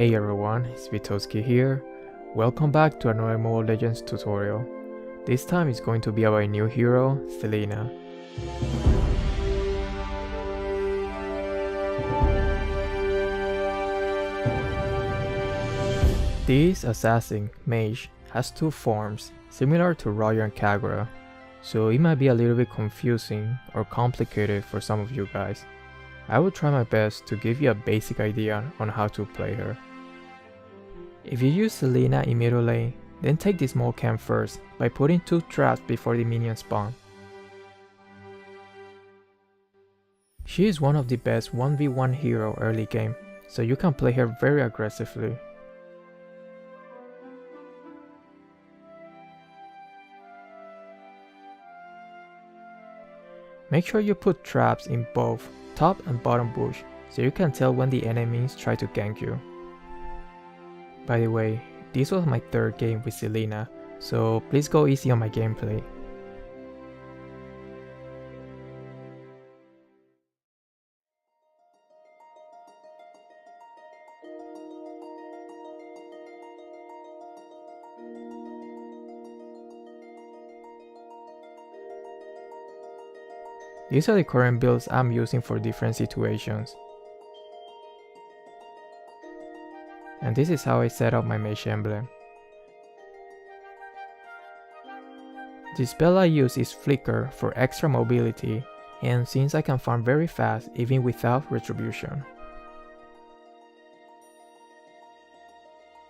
Hey everyone, it's Vitoski here. Welcome back to another Mobile Legends tutorial. This time it's going to be about a new hero, Selena. This assassin, mage, has two forms, similar to Roger and Kagura, so it might be a little bit confusing or complicated for some of you guys. I will try my best to give you a basic idea on how to play her. If you use Selena in middle lane, then take the small camp first by putting 2 traps before the minions spawn. She is one of the best 1v1 hero early game, so you can play her very aggressively. Make sure you put traps in both top and bottom bush so you can tell when the enemies try to gank you. By the way, this was my 3rd game with Selena, so please go easy on my gameplay. These are the current builds I'm using for different situations. And this is how I set up my mage emblem. The spell I use is Flicker for extra mobility, and since I can farm very fast even without retribution.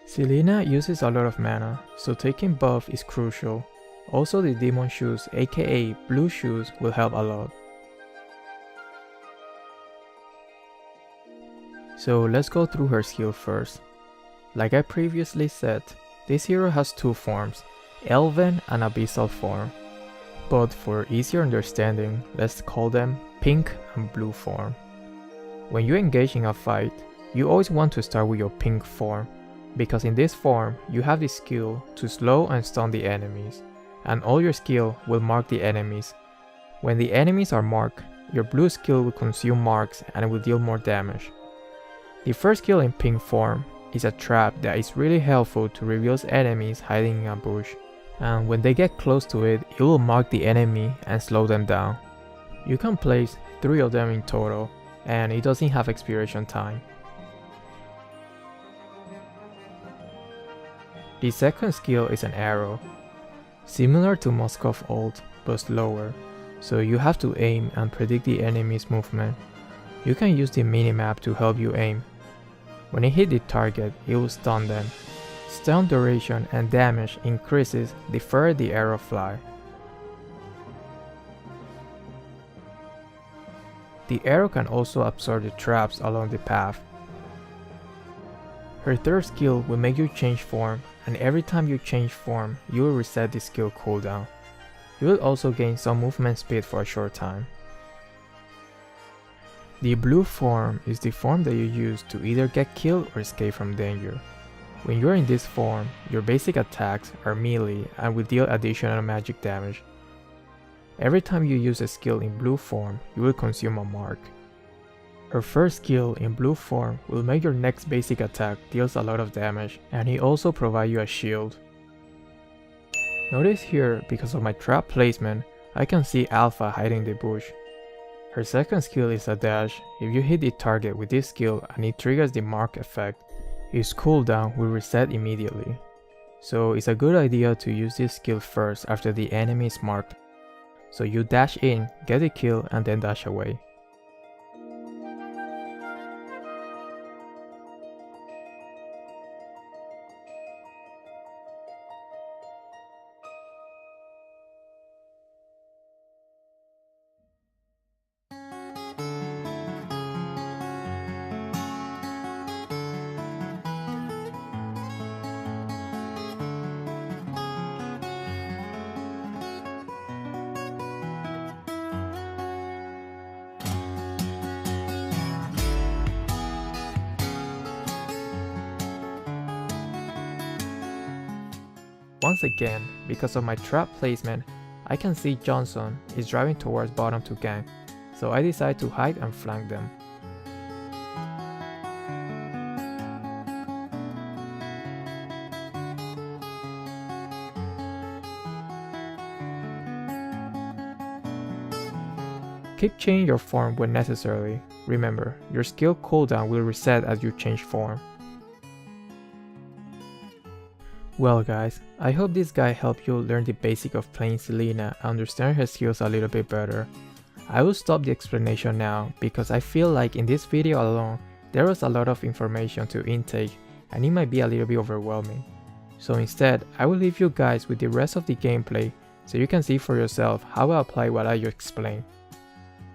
Selena uses a lot of mana, so taking buff is crucial. Also the demon shoes aka blue shoes will help a lot. So let's go through her skill first. Like I previously said, this hero has 2 forms, Elven and Abyssal form. But for easier understanding, let's call them pink and blue form. When you engage in a fight, you always want to start with your pink form, because in this form you have the skill to slow and stun the enemies, and all your skill will mark the enemies. When the enemies are marked, your blue skill will consume marks and will deal more damage. The first skill in pink form is a trap that is really helpful to reveal enemies hiding in a bush, and when they get close to it, it will mark the enemy and slow them down. You can place 3 of them in total, and it doesn't have expiration time. The second skill is an arrow, similar to Moskov ult but slower, so you have to aim and predict the enemy's movement. You can use the minimap to help you aim. When it hit the target, it will stun them. Stun duration and damage increases the further the arrow fly. The arrow can also absorb the traps along the path. Her third skill will make you change form, and every time you change form, you will reset the skill cooldown. You will also gain some movement speed for a short time. The blue form is the form that you use to either get killed or escape from danger. When you are in this form, your basic attacks are melee and will deal additional magic damage. Every time you use a skill in blue form, you will consume a mark. Her first skill in blue form will make your next basic attack deals a lot of damage, and he also provides you a shield. Notice here, because of my trap placement, I can see Alpha hiding in the bush. Her second skill is a dash. If you hit the target with this skill and it triggers the mark effect, its cooldown will reset immediately. So it's a good idea to use this skill first after the enemy is marked. So you dash in, get a kill, and then dash away. Once again, because of my trap placement, I can see Johnson is driving towards bottom to gank, so I decide to hide and flank them. keep changing your form when necessary. Remember, your skill cooldown will reset as you change form. Well guys, I hope this guide helped you learn the basic of playing Selena and understand her skills a little bit better. I will stop the explanation now because I feel like in this video alone, there was a lot of information to intake and it might be a little bit overwhelming. So instead, I will leave you guys with the rest of the gameplay so you can see for yourself how I apply what I just explained.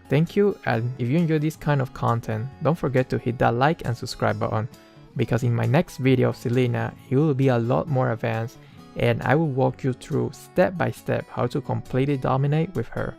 Thank you, and if you enjoy this kind of content, don't forget to hit that like and subscribe button, because in my next video of Selena, it will be a lot more advanced and I will walk you through step by step how to completely dominate with her.